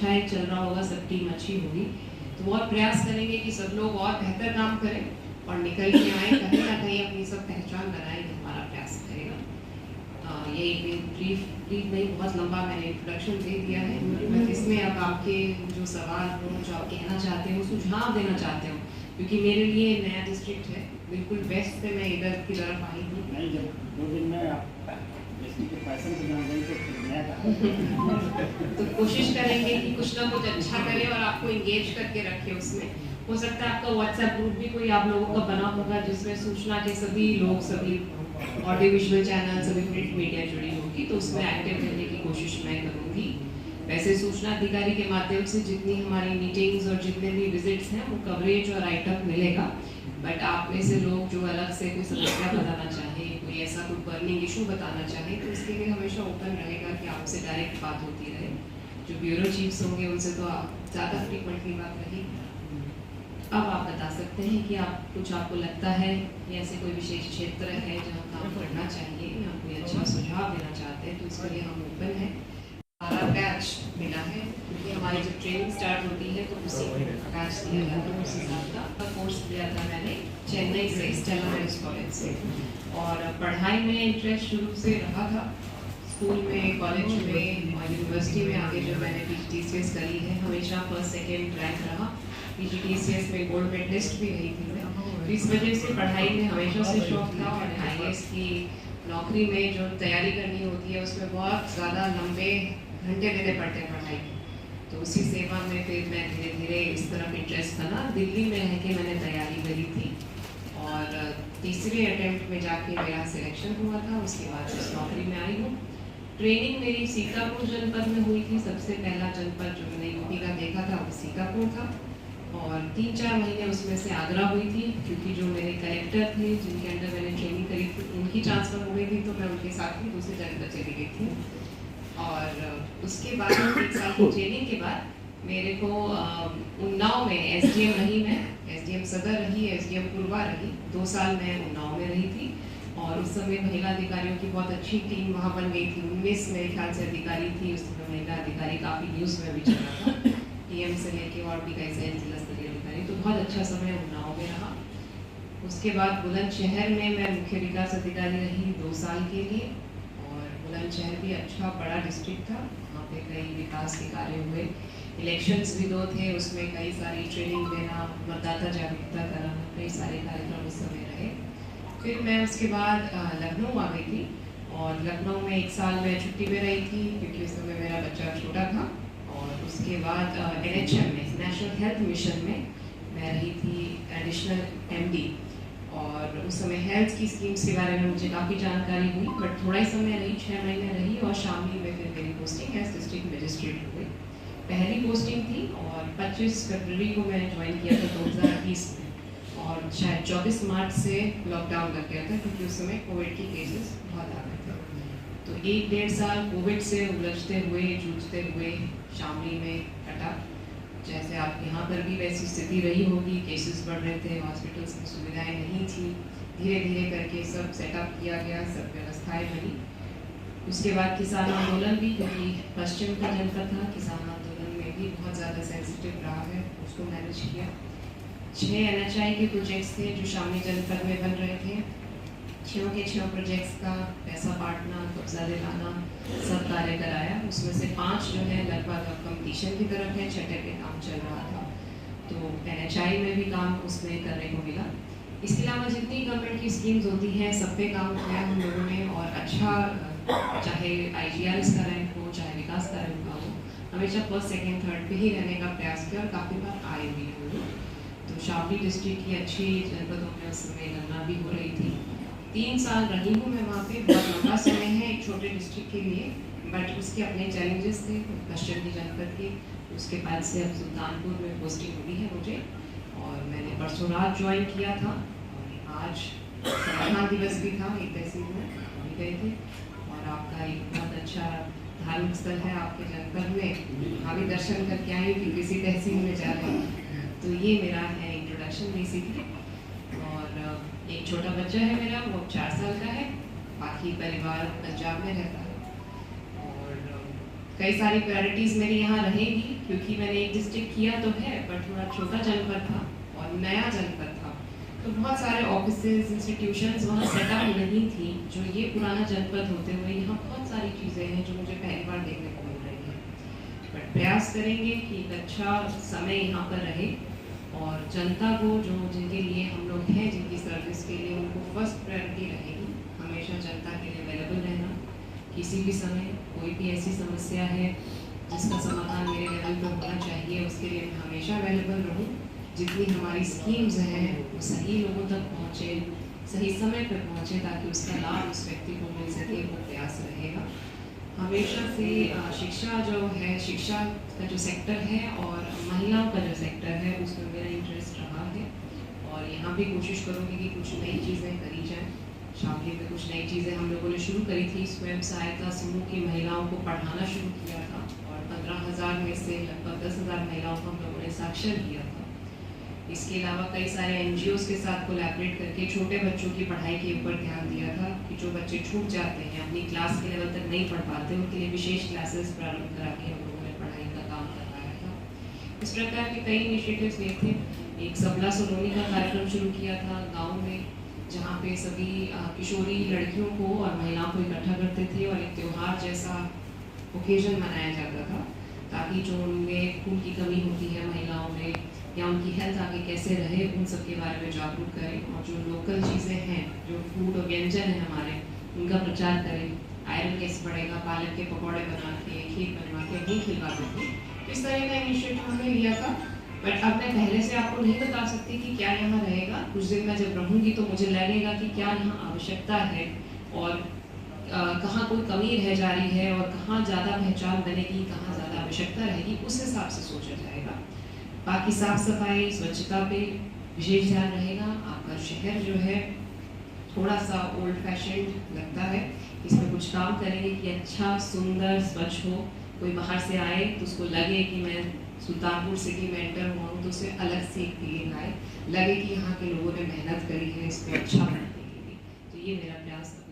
अच्छा है चल रहा होगा, सब टीम अच्छी होगी, तो बहुत प्रयास करेंगे कि सब लोग और बेहतर काम करें और निकल के आए, कहीं ना कहीं अपनी सब पहचान बनाए, हमारा प्रयास रहेगा। ये एक ब्रीफ नहीं, बहुत लंबा मैंने इंट्रोडक्शन दे दिया है, बट इसमें अब आपके जो सवाल हो, जो आप कहना चाहते हो, सुझाव देना चाहते हो, क्योंकि मेरे लिए नया डिस्ट्रिक्ट है, बिल्कुल वेस्ट से मैं इधर की तरफ आई हूँ। नहीं, जब 2 दिन में आप डिस्ट्रिक्ट के फैशन से जान गई तो नया तो कोशिश करेंगे कि कुछ ना कुछ अच्छा करें और आपको इंगेज करके रखे उसमें। हो सकता है आपका व्हाट्सएप ग्रुप भी कोई आप लोगों का बना होगा जिसमें सूचना के सभी लोग, सभी ऑडियो विजुअल चैनल, सभी प्रिंट मीडिया जुड़ी होगी, तो उसमें एक्टिव रहने की कोशिश मैं करूँगी। वैसे सूचना अधिकारी के माध्यम से जितनी हमारी मीटिंग्स और जितने भी विजिट्स हैं वो कवरेज और राइटअप मिलेगा, बट आप में से लोग जो अलग से कोई समस्या बताना चाहे, कोई ऐसा कोई बर्निंग इशू बताना चाहे, तो इसके लिए हमेशा ओपन रहेगा कि आपसे डायरेक्ट बात होती रहे। जो ब्यूरो चीफ्स होंगे उनसे तो ज़्यादा फ्रीक्वेंटली बात रहेगी। अब आप बता सकते हैं कि आप कुछ आपको लगता है कि ऐसे कोई विशेष क्षेत्र है जहाँ काम करना चाहिए या कोई अच्छा सुझाव देना चाहते हैं, तो इसके लिए हम ओपन हैं। हमारा बैच मिला है क्योंकि हमारी जब ट्रेनिंग स्टार्ट होती है तो उसी बैच दिया जाता है, उसी हिसाब का कोर्स दिया था मैंने चेन्नई से, स्टेला मैरिज कॉलेज से। और पढ़ाई में इंटरेस्ट शुरू से रहा था, स्कूल में, कॉलेज में और यूनिवर्सिटी में आगे जो मैंने PGTCS करी है, हमेशा फर्स्ट सेकेंड रैंक रहा। PGTCS में गोल्ड मेडलिस्ट भी रही थी मैं, तो इस वजह से पढ़ाई में हमेशा से शौक था। और IAS की नौकरी में जो तैयारी करनी होती है उसमें बहुत ज़्यादा लंबे घंटे देने पड़ते हैं पढ़ाई के, तो उसी सेवा में फिर मैं धीरे धीरे इस तरफ इंटरेस्ट बना। दिल्ली में रह के मैंने तैयारी करी थी और तीसरे अटेम्प्ट में जाके मेरा सिलेक्शन हुआ था, उसके बाद इस नौकरी में आई हूँ। ट्रेनिंग मेरी सीतापुर जनपद में हुई थी, सबसे पहला जनपद जो मैंने यूपी का देखा था वो सीतापुर था, और 3-4 महीने उसमें से आगरा हुई थी, क्योंकि जो मेरे कलेक्टर थे जिनके अंडर मैंने ट्रेनिंग करी थी उनकी ट्रांसफ़र हो गई थी, तो मैं उनके साथ ही दूसरे जनपद चली गई थी। और उसके बाद 1 साल की ट्रेनिंग के बाद मेरे को उन्नाव में SDM रही, मैं SDM सदर रही, SDM पूर्वा रही, 2 साल मैं उन्नाव में रही थी। और उस समय महिला अधिकारियों की बहुत अच्छी टीम वहाँ बन गई थी, 19 मेरे ख्याल से अधिकारी थी उस समय महिला अधिकारी, काफ़ी न्यूज़ में भी चला था, PM से लेके और भी कई सारे जिला स्तरीय अधिकारी, तो बहुत अच्छा समय उन्नाव में रहा। उसके बाद बुलंदशहर में मैं मुख्य विकास अधिकारी रही 2 साल के लिए, और बुलंदशहर भी अच्छा बड़ा डिस्ट्रिक्ट था, वहाँ पे कई विकास के कार्य हुए। इलेक्शंस भी 2 थे, उसमें कई सारी ट्रेनिंग देना, मतदाता जागरूकता कराना, कई सारे कार्यक्रम उस समय रहे। फिर मैं उसके बाद लखनऊ आ गई थी, और लखनऊ में 1 साल मैं छुट्टी में रही थी क्योंकि उस समय मेरा बच्चा छोटा था। और उसके बाद NHM में, नेशनल हेल्थ मिशन में मैं रही थी एडिशनल MD, और उस समय हेल्थ की स्कीम्स के बारे में मुझे काफ़ी जानकारी हुई, बट थोड़ा ही समय रही, 6 महीने रही, और शामली में फिर मेरी पोस्टिंग एज डिस्ट्रिक्ट मजिस्ट्रेट हो गई। पहली पोस्टिंग थी और 25 फरवरी को मैंने ज्वाइन किया था 2020 में, और शायद 24 मार्च से लॉकडाउन लग गया था क्योंकि उस समय कोविड की केसेस बहुत आ गए थे। तो 1-1.5 साल कोविड से उलझते हुए, जूझते हुए शामली में कटा। जैसे आप यहाँ पर भी वैसी स्थिति रही होगी, केसेस बढ़ रहे थे, हॉस्पिटल्स में सुविधाएं नहीं थी, धीरे धीरे करके सब सेटअप किया गया, सब व्यवस्थाएं बनी। उसके बाद किसान आंदोलन भी, क्योंकि पश्चिम का जनपद था, किसान आंदोलन में भी बहुत ज़्यादा सेंसिटिव रहा है, उसको मैनेज किया। 6 NHI के प्रोजेक्ट्स थे जो शामली जनपद में बन रहे थे, 6 के 6 प्रोजेक्ट्स का पैसा बांटना, कब्जा दिलाना, सब कार्य कराया। उसमें से 5 जो है लगभग कंप्लीशन की तरफ है, 6ठे पे काम चल रहा था, तो NHI में भी काम उसमें करने को मिला। इसके अलावा जितनी गवर्नमेंट की स्कीम्स होती हैं सब पे काम किया हम लोगों ने, और अच्छा, चाहे IGRS का रैंक हो, चाहे विकास का रैंक का हो, हमेशा फर्स्ट, सेकेंड, थर्ड पे ही रहने का प्रयास किया, और काफ़ी बार आए भी हम लोग। तो शामली डिस्ट्रिक्ट की अच्छी जनपदों में उस समय गणना भी हो रही थी। 3 साल रही हूँ मैं वहाँ पे, बहुत लंबा समय है एक छोटे डिस्ट्रिक्ट के लिए, बट उसके अपने चैलेंजेस थे पश्चिम की जनपद के। उसके बाद से अब सुल्तानपुर में पोस्टिंग हुई है मुझे, और मैंने परसों रात ज्वाइन किया था, और आज संविधान दिवस भी था, एक तहसील में भी गए थे, और आपका एक बहुत अच्छा धार्मिक स्थल है आपके जनपद में, वहाँ भी दर्शन करके आई कि किसी तहसील में जा रहे हैं। तो ये मेरा है इंट्रोडक्शन बेसिकली। और एक छोटा बच्चा है मेरा, वो 4 साल का है, बाकी परिवार पंजाब में रहता है, और कई सारी प्रायोरिटीज़ मेरी यहाँ रहेगी क्योंकि क्योंकि मैंने एक डिस्ट्रिक्ट किया तो है पर थोड़ा छोटा जनपद था और नया जनपद था, तो बहुत सारे ऑफिसेज इंस्टीट्यूशंस वहाँ सेटअप नहीं थी। जो ये पुराना जनपद होते हुए यहाँ बहुत सारी चीज़ें हैं जो मुझे पहली बार देखने को मिल रही हैं। बट प्रयास करेंगे कि एक अच्छा समय यहाँ पर रहे और जनता को जो जिनके लिए हम लोग हैं, जिनकी सर्विस के लिए, उनको फर्स्ट प्रायोरिटी रहेगी हमेशा जनता के लिए अवेलेबल रहना। किसी भी समय कोई भी ऐसी समस्या है जिसका समाधान मेरे लेवल पर होना चाहिए, उसके लिए मैं हमेशा अवेलेबल रहूँ। जितनी हमारी स्कीम्स हैं वो सही लोगों तक पहुँचे, सही समय पर पहुँचे, ताकि उसका लाभ उस व्यक्ति को मिल सके, वो प्रयास रहेगा। हमेशा से शिक्षा जो है, शिक्षा का जो सेक्टर है और महिलाओं का जो सेक्टर है उसमें मेरा इंटरेस्ट रहा है और यहाँ भी कोशिश करूँगी कि कुछ नई चीज़ें करी जाएँ। शामली में कुछ नई चीज़ें हम लोगों ने शुरू करी थी। स्वयं सहायता समूह की महिलाओं को पढ़ाना शुरू किया था और 15,000 में से लगभग 10,000 महिलाओं को हम लोगों ने साक्षर किया था। इसके अलावा कई सारे NGOs के साथ कोलैबोरेट करके छोटे बच्चों की पढ़ाई के ऊपर ध्यान दिया था कि जो बच्चे छूट जाते हैं, अपनी क्लास के लेवल तक नहीं पढ़ पाते, उनके लिए विशेष क्लासेस प्रारंभ करा के हम लोगों ने पढ़ाई का काम करवाया था। इस प्रकार के कई इनिशिएटिव्स लिए थे। एक सबला सलोनी का कार्यक्रम शुरू किया था गाँव में, जहाँ पे सभी किशोरी लड़कियों को और महिलाओं को इकट्ठा करते थे और एक त्यौहार जैसा ओकेजन मनाया जाता था, ताकि जो उनमें खून की कमी होती है महिलाओं में या उनकी हेल्थ आगे कैसे रहे, उन सब के बारे में जागरूक करें और जो लोकल चीज़ें हैं, जो फूड और व्यंजन हैं हमारे, उनका प्रचार करें। आयरन कैसे बढ़ेगा, पालक के पकौड़े बना के, खीर बनवा के भी खिलवाते थे। तो इस तरह का इनिशिएटिव हमने लिया था। बट अब मैं पहले से आपको नहीं बता सकती कि क्या यहाँ रहेगा। कुछ दिन मैं जब रहूँगी तो मुझे लगेगा कि क्या यहाँ आवश्यकता है और कहाँ कोई कमी रह जा रही है और कहाँ ज़्यादा पहचान बनेगी, कहाँ ज़्यादा आवश्यकता रहेगी, उस हिसाब से सोचा जाएगा। बाकी साफ सफाई, स्वच्छता पे विशेष ध्यान रहेगा। आपका शहर जो है थोड़ा सा ओल्ड फैशन्ड लगता है, इसमें कुछ काम करेंगे कि अच्छा, सुंदर, स्वच्छ हो। कोई बाहर से आए तो उसको लगे कि मैं सुल्तानपुर सिटी में एंटर हुआ हूँ, तो उसे अलग से एक फीलिंग आए, लगे कि यहाँ के लोगों ने मेहनत करी है इसको अच्छा बनाने के लिए। तो ये मेरा प्रयास है।